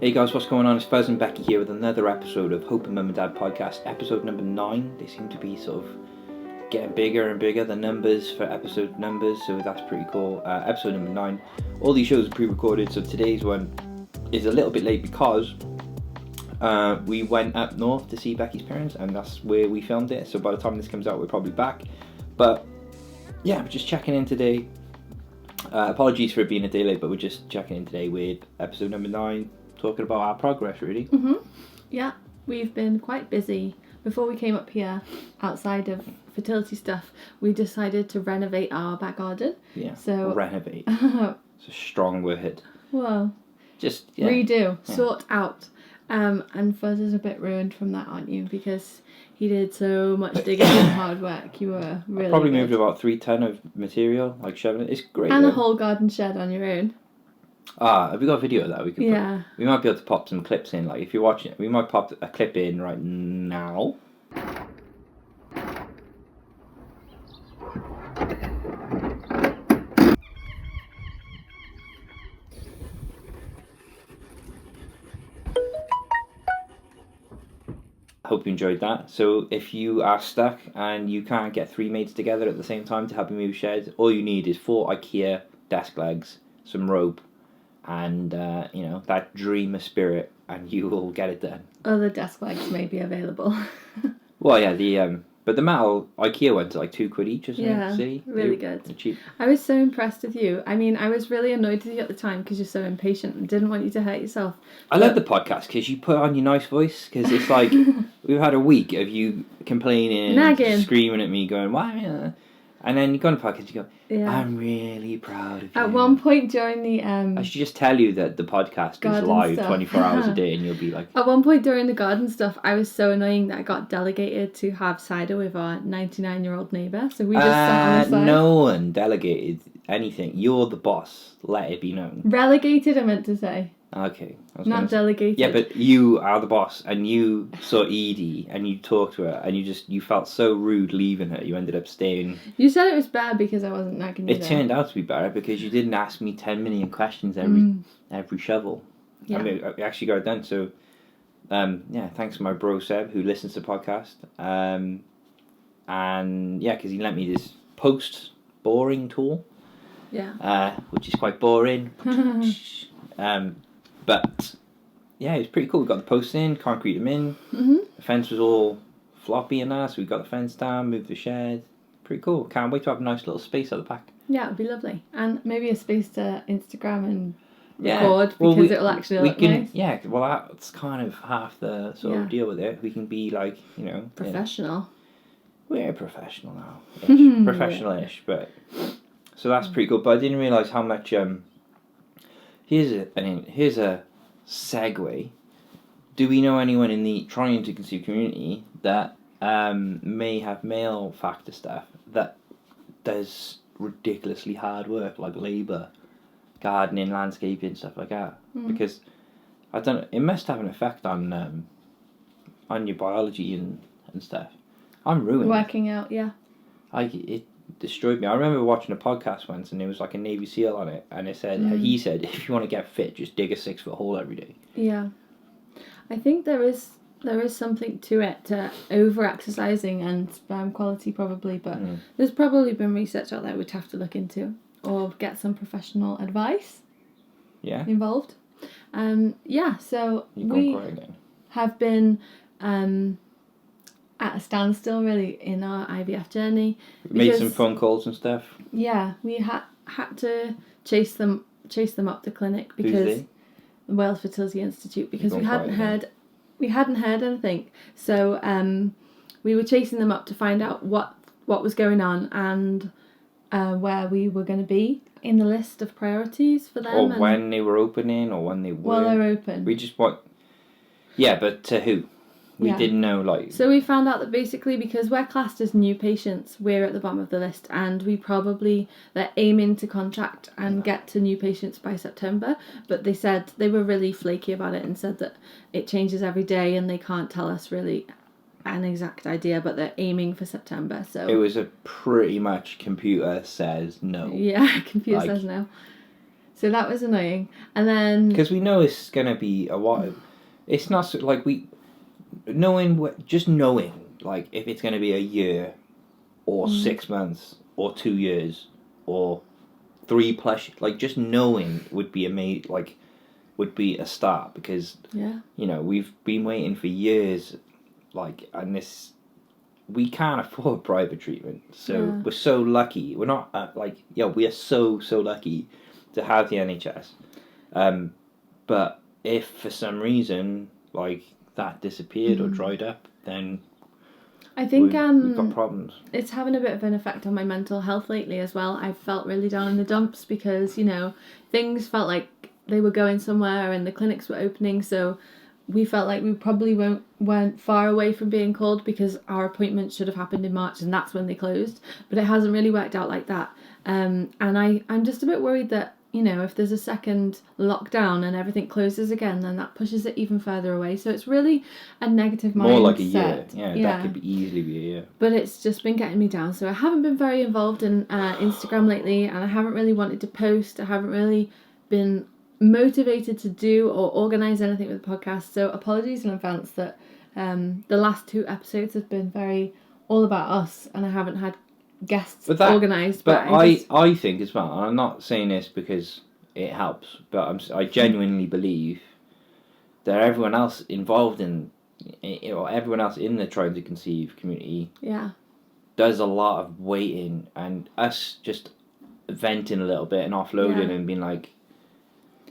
Hey guys, what's going on? It's Fuzz and Becky here with another episode of Hope and Mum and Dad podcast, episode number 9. They seem to be sort of getting bigger and bigger, the numbers for episode numbers, so that's pretty cool. Episode number 9. All these shows are pre-recorded, so today's one is a little bit late because we went up north to see Becky's parents, and that's where we filmed it. So by the time this comes out, we're probably back. But yeah, we're just checking in today. Apologies for it being a day late, but we're just checking in today with episode number 9. Talking about our progress, really. Yeah, we've been quite busy. Before we came up here, outside of fertility stuff, we decided to renovate our back garden. Yeah, so renovate. It's a strong word. Well, just redo, sort out. And Fuzz is a bit ruined from that, aren't you? Because he did so much digging and hard work. You were really I probably good. moved about 3 ton of material, like shoving it. It's great. And though. a whole garden shed on your own. Have we got a video of that? We could. Yeah. We might be able to pop some clips in. Like if you're watching it, we might pop a clip in right now. Hope you enjoyed that. So if you are stuck and you can't get 3 mates together at the same time to help you move sheds, all you need is 4 IKEA desk legs, some rope, and that dreamer spirit, and you will get it done. Other desk legs may be available. Well, yeah, but the metal IKEA ones are like £2 each or something. Yeah, See? really They're good. cheap. I was so impressed with you. I mean, I was really annoyed with you at the time because you're so impatient and didn't want you to hurt yourself. I love the podcast because you put on your nice voice, because it's like we've had a week of you complaining, nagging, screaming at me, going why, and then you go on the podcast, you go, yeah. I'm really proud of you. At one point during the I should just tell you that the podcast is live stuff. 24 hours a day, and you'll be like... At one point during the garden stuff, I was so annoying that I got delegated to have cider with our 99-year-old neighbour. So we just sat on the side. No one delegated anything. You're the boss. Let it be known. Relegated, I meant to say. Okay. Not delegated. Yeah, but you are the boss, and you saw Edie, and you talked to her, and you felt so rude leaving her. You ended up staying. You said it was bad because I wasn't nagging you. It turned out to be better because you didn't ask me 10 million questions every shovel. Yeah. I mean, I actually got it done. So, thanks to my bro Seb, who listens to the podcast. And yeah, because he lent me this post boring tool. Yeah. Which is quite boring. But yeah, it was pretty cool. We got the posts in, concrete them in. The fence was all floppy and that, so we got the fence down, moved the shed. Pretty cool. Can't wait to have a nice little space at the back. Yeah, it'd be lovely. And maybe a space to Instagram and record, because it'll actually look nice. Yeah, well, that's kind of half the sort of deal with it. We can be like, professional. We're professional now. Professional-ish, but... So that's pretty cool. But I didn't realise how much... Here's a segue. Do we know anyone in the trying to conceive community that may have male factor stuff that does ridiculously hard work, like labour, gardening, landscaping, stuff like that? Because I don't know, it must have an effect on your biology and stuff. I'm ruined. Working out, yeah. It destroyed me. I remember watching a podcast once, and there was like a Navy SEAL on it, and it said he said, if you want to get fit, just dig a 6-foot hole every day. Yeah, I think there is something to it, to over exercising and sperm quality probably, but there's probably been research out there we'd have to look into or get some professional advice. Yeah. Involved. So we have been at a standstill really in our IVF journey. Made some phone calls and stuff. Yeah, we had to chase them up the clinic because the Wales Fertility Institute, because we hadn't heard anything. So we were chasing them up to find out what was going on and where we were going to be in the list of priorities for them. Or when they were opening, or when they were. Well, they're open. We just want... Yeah, but to who? We didn't know, like... So we found out that basically because we're classed as new patients, we're at the bottom of the list, and they're aiming to contract and get to new patients by September, but they said they were really flaky about it and said that it changes every day and they can't tell us really an exact idea, but they're aiming for September. So it was a pretty much computer says no. Yeah, computer says no. So that was annoying. And then... Because we know it's going to be a while. It's not like just knowing, like, if it's going to be a year or 6 months or 2 years or 3+, like, just knowing would be would be a start, because, you know, we've been waiting for years, like, and we can't afford private treatment, so we're so lucky. We're not, we are so lucky to have the NHS. But if for some reason, like, that disappeared or dried up, then I think we've got problems. It's having a bit of an effect on my mental health lately as well. I felt really down in the dumps because, you know, things felt like they were going somewhere and the clinics were opening, so we felt like we probably weren't far away from being called, because our appointment should have happened in March and that's when they closed. But it hasn't really worked out like that. And I'm just a bit worried that, you know, if there's a second lockdown and everything closes again, then that pushes it even further away. So it's really a negative mindset. More like a year. Yeah, that could easily be a year. But it's just been getting me down. So I haven't been very involved in Instagram lately, and I haven't really wanted to post. I haven't really been motivated to do or organise anything with the podcast. So apologies in advance that the last 2 episodes have been very all about us, and I haven't had guests organised. But I think as well, and I'm not saying this because it helps, but I genuinely believe that everyone else involved or everyone else in the trying to conceive community does a lot of waiting, and us just venting a little bit and offloading and being like,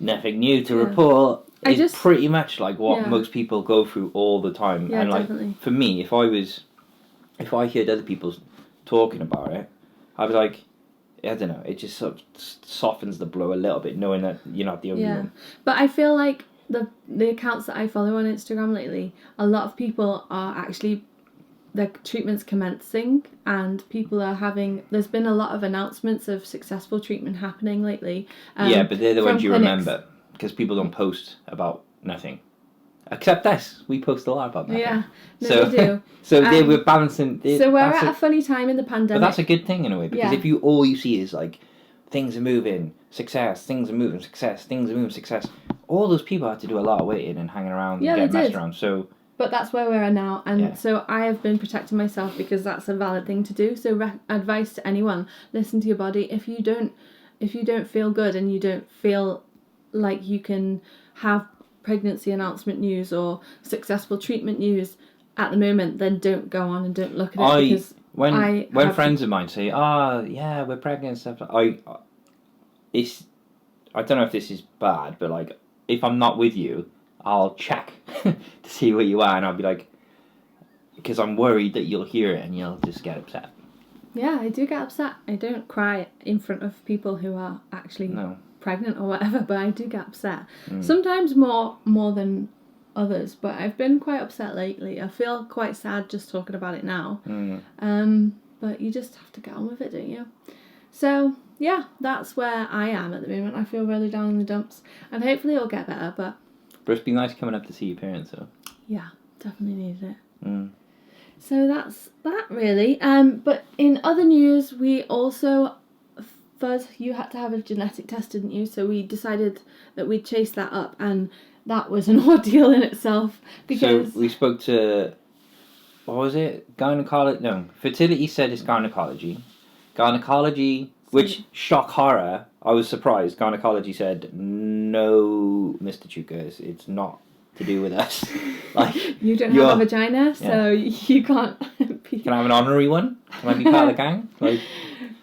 nothing new to report. It's pretty much like what most people go through all the time. Yeah, and like, definitely. For me, if I heard other people talking about it, I was like, I don't know, it just sort of softens the blow a little bit, knowing that you're not the only one. But I feel like the accounts that I follow on Instagram lately, a lot of people are actually, their treatment's commencing, and people are there's been a lot of announcements of successful treatment happening lately. But they're the ones you clinics. remember, because people don't post about nothing. Except us, we post a lot about nothing. Yeah, we do. So we're balancing. So we're at a funny time in the pandemic. But that's a good thing in a way, because if all you see is like, things are moving, success, things are moving, success, things are moving, success. All those people had to do a lot of waiting and hanging around and getting messed around. So. But that's where we're now, and so I have been protecting myself because that's a valid thing to do. So advice to anyone: listen to your body. If you don't feel good and you don't feel like you can have pregnancy announcement news or successful treatment news at the moment, then don't go on and don't look at it. Because when friends of mine say, we're pregnant and stuff, I don't know if this is bad, but like, if I'm not with you, I'll check to see where you are, and I'll be like, because I'm worried that you'll hear it and you'll just get upset. Yeah, I do get upset. I don't cry in front of people who are actually pregnant or whatever, but I do get upset. Sometimes more than others, but I've been quite upset lately. I feel quite sad just talking about it now. But you just have to get on with it, don't you? So yeah, that's where I am at the moment. I feel really down in the dumps, and hopefully it'll get better. But it's been nice coming up to see your parents, though. Yeah, definitely needed it. So that's that, really. But in other news, we also, Fuzz, you had to have a genetic test, didn't you? So we decided that we'd chase that up, and that was an ordeal in itself. Because so we spoke to, what was it? Gynecology? No, fertility said it's gynecology. Gynecology, which, shock horror, I was surprised. Gynecology said, no, Mr. Chuka, it's not to do with us. Like, you don't have a vagina, so you can't be... Can I have an honorary one? Can I be part of the gang? Like,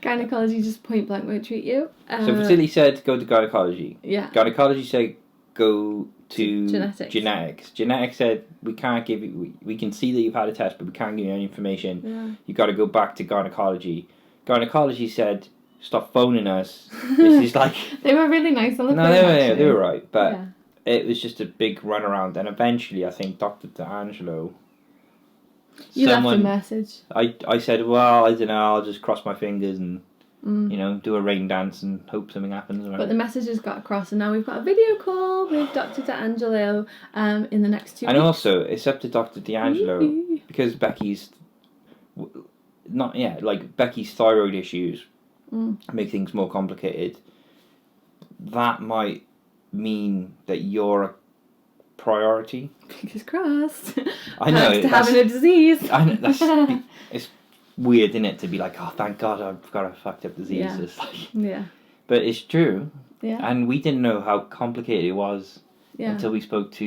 gynecology just point blank won't treat you. So fertility said go to gynecology. Yeah. Gynecology said go to genetics. Genetics said we can't give you... We can see that you've had a test, but we can't give you any information. Yeah. You got to go back to gynecology. Gynecology said, stop phoning us. This is like... They were really nice on the phone, they were right, but it was just a big runaround, and eventually I think Dr. D'Angelo... You left a message. I said, well, I don't know, I'll just cross my fingers and, do a rain dance and hope something happens. But the messages got across, and now we've got a video call with Dr. D'Angelo in the next 2 weeks. And also, it's up to Dr. D'Angelo, because Becky's... Becky's thyroid issues make things more complicated. that might mean that you're a priority. Fingers crossed. I know. Thanks to having a disease. I know, it's weird, isn't it, to be like, oh, thank God I've got a fucked up disease. Yeah. It's like, Yeah. but it's true. Yeah. And we didn't know how complicated it was until we spoke to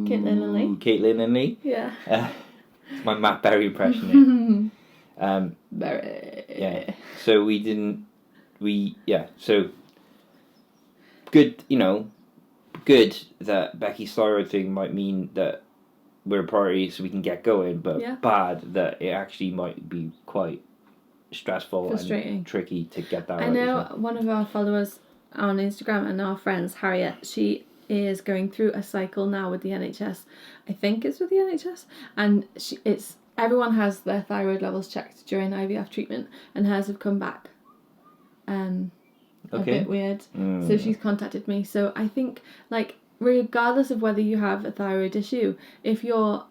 Caitlin and Lee. Yeah. It's my Matt Berry impression. Berry. Yeah. So so good, good that Becky's thyroid thing might mean that we're a priority so we can get going, but bad that it actually might be quite stressful and tricky to get that right. I know one of our followers on Instagram and our friends, Harriet, she is going through a cycle now with the NHS. I think it's with the NHS, and everyone has their thyroid levels checked during IVF treatment, and hers have come back a bit weird. So she's contacted me. So I think, like, regardless of whether you have a thyroid issue, if your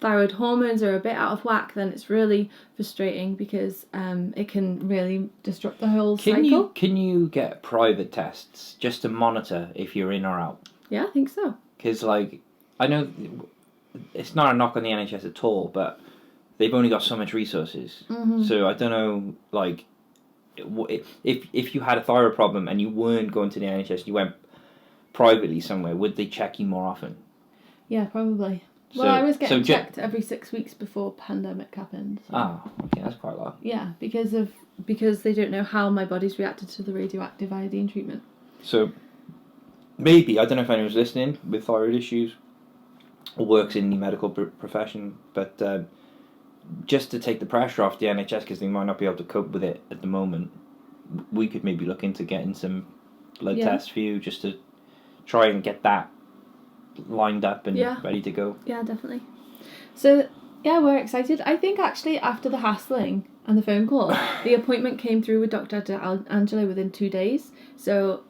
thyroid hormones are a bit out of whack, then it's really frustrating because it can really disrupt the whole cycle. Can you get private tests just to monitor if you're in or out? Yeah, I think so. Because, like, I know it's not a knock on the NHS at all, but they've only got so much resources. Mm-hmm. So I don't know, like, if you had a thyroid problem and you weren't going to the NHS, you went privately somewhere, would they check you more often? Yeah, probably. Well, I was getting checked every 6 weeks before pandemic happened. So. Oh, okay, that's quite a lot. Yeah, because they don't know how my body's reacted to the radioactive iodine treatment. So maybe, I don't know if anyone's listening with thyroid issues or works in the medical profession, but just to take the pressure off the NHS because they might not be able to cope with it at the moment, we could maybe look into getting some blood tests for you just to try and get that lined up and ready to go. Yeah, definitely. So, yeah, we're excited. I think actually after the hassling and the phone call, the appointment came through with Dr. Angela within 2 days. So,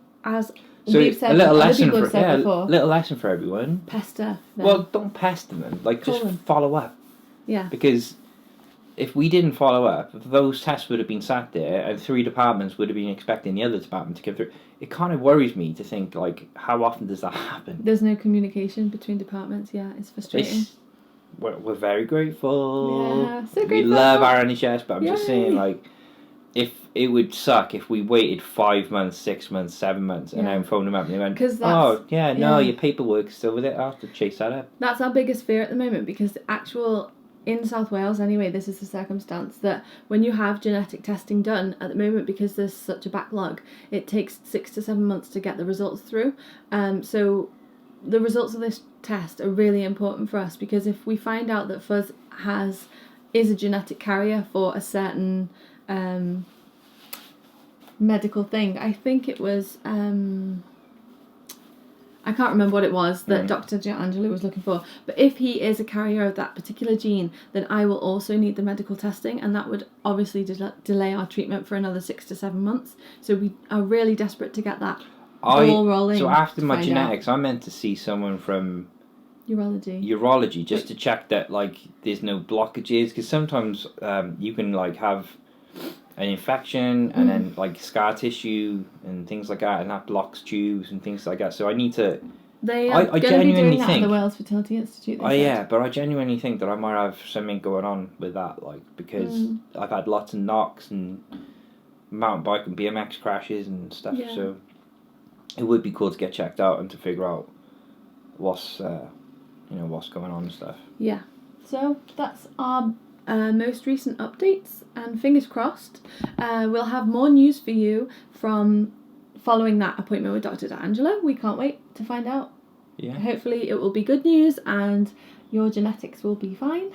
we've said, other people have said before. Little lesson for everyone. Pester them. Well, don't pester them. Like, just follow up. Yeah. Because if we didn't follow up, those tests would have been sat there and 3 departments would have been expecting the other department to come through. It kind of worries me to think, like, how often does that happen? There's no communication between departments. Yeah, it's frustrating. We're very grateful. Yeah, so grateful. We love our NHS, but I'm just saying, like, if it would suck if we waited 5 months, 6 months, 7 months, and then phoned them up and they went, your paperwork's still with it. I'll have to chase that up. That's our biggest fear at the moment, because in South Wales anyway, this is the circumstance that when you have genetic testing done at the moment, because there's such a backlog, it takes 6 to 7 months to get the results through. So the results of this test are really important for us, because if we find out that Fuzz is a genetic carrier for a certain medical thing, I think it was I can't remember what it was that Dr. Angela was looking for. But if he is a carrier of that particular gene, then I will also need the medical testing, and that would obviously delay our treatment for another 6 to 7 months. So we are really desperate to get that ball rolling. So after my genetics, I meant to see someone from urology just to check that, like, there's no blockages, because sometimes you can, like, have an infection and then, like, scar tissue and things like that, and that blocks tubes and things like that. So I need to. They are going to be doing that at the Wales Fertility Institute. But I genuinely think that I might have something going on with that, like, because I've had lots of knocks and mountain bike and BMX crashes and stuff. Yeah. So it would be cool to get checked out and to figure out what's going on and stuff. Yeah. So that's our most recent updates, and fingers crossed we'll have more news for you from following that appointment with Dr. Angela. We can't wait to find out. Yeah. Hopefully it will be good news and your genetics will be fine.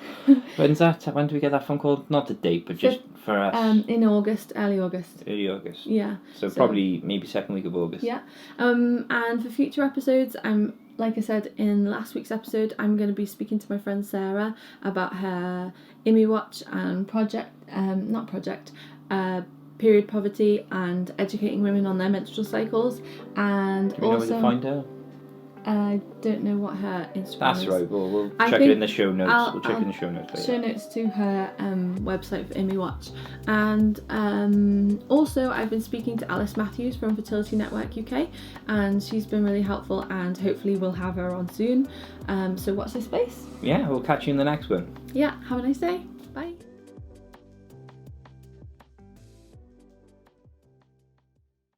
When do we get that phone call? Not the date, but just for us. In August, early August. Early August. Yeah. So probably maybe second week of August. Yeah. And for future episodes, like I said in last week's episode, I'm going to be speaking to my friend Sarah about her IMI Watch and period poverty and educating women on their menstrual cycles, and Do we know where to find her? I don't know what her Instagram That's is. right. We'll check it in the show notes. We'll check it in the show notes later. Show notes to her website for Amy Watch. And also, I've been speaking to Alice Matthews from Fertility Network UK, and she's been really helpful, and hopefully we'll have her on soon. So watch this space. Yeah, we'll catch you in the next one. Yeah, have a nice day. Bye.